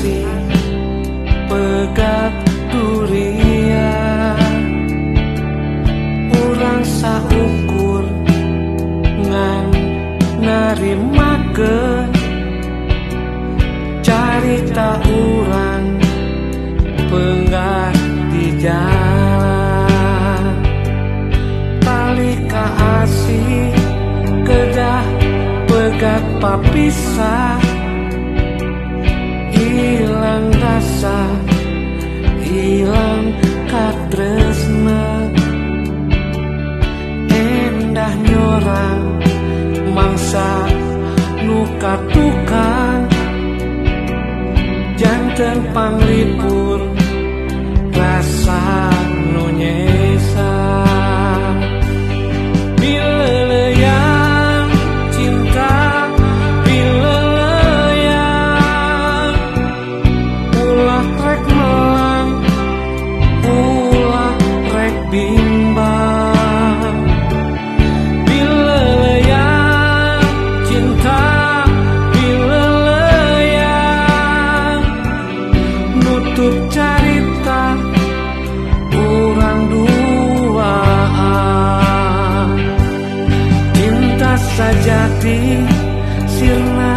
kasih pegat durian urang saukur ngan narimakeun carita urang penggak di jalan tali kaasih kedah pegat papisah ilang rasa ilang katresna endah nyorang mangsa nuka tukang janten panglipur rasa nu nyesa bileleyang cinta bileleyang ulah rek melang ulah rek bimbang bileleyang cinta bileleyang nutup carita urang duaan cinta sajati sirna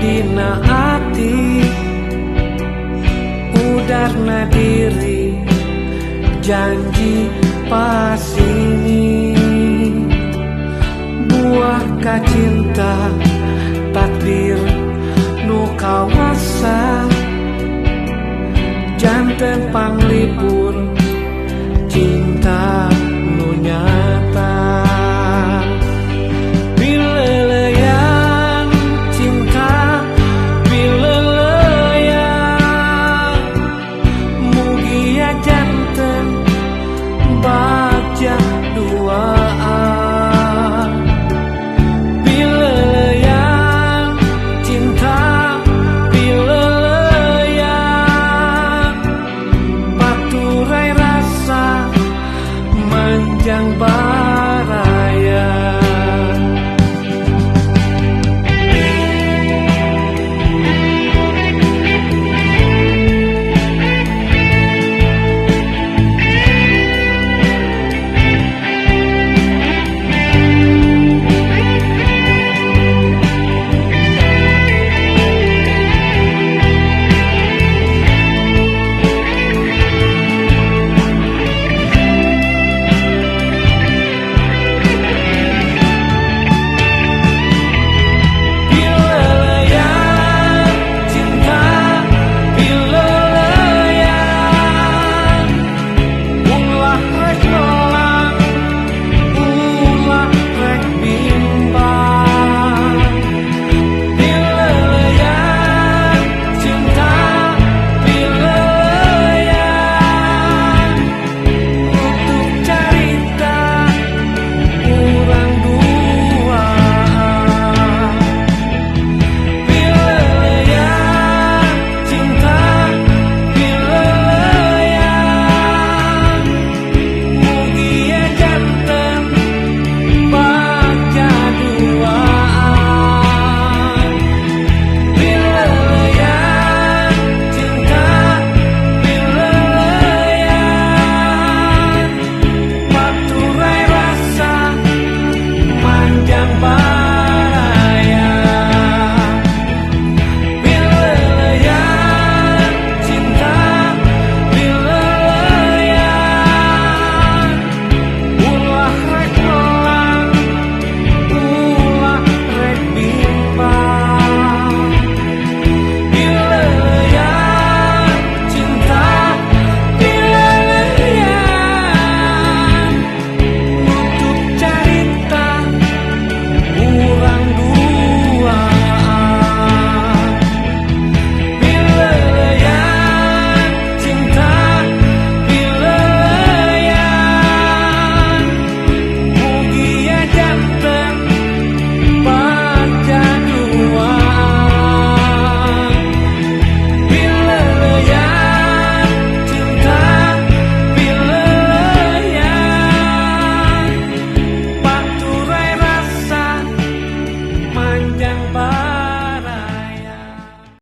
dina ati udarna diri janji pasini buah kacinta takdir nu kawasa janten panglipur cinta nu nyata bileleyang cinta bileleyang mugia janten baja duaan bileleyang cinta bileleyang paturai rasa manjang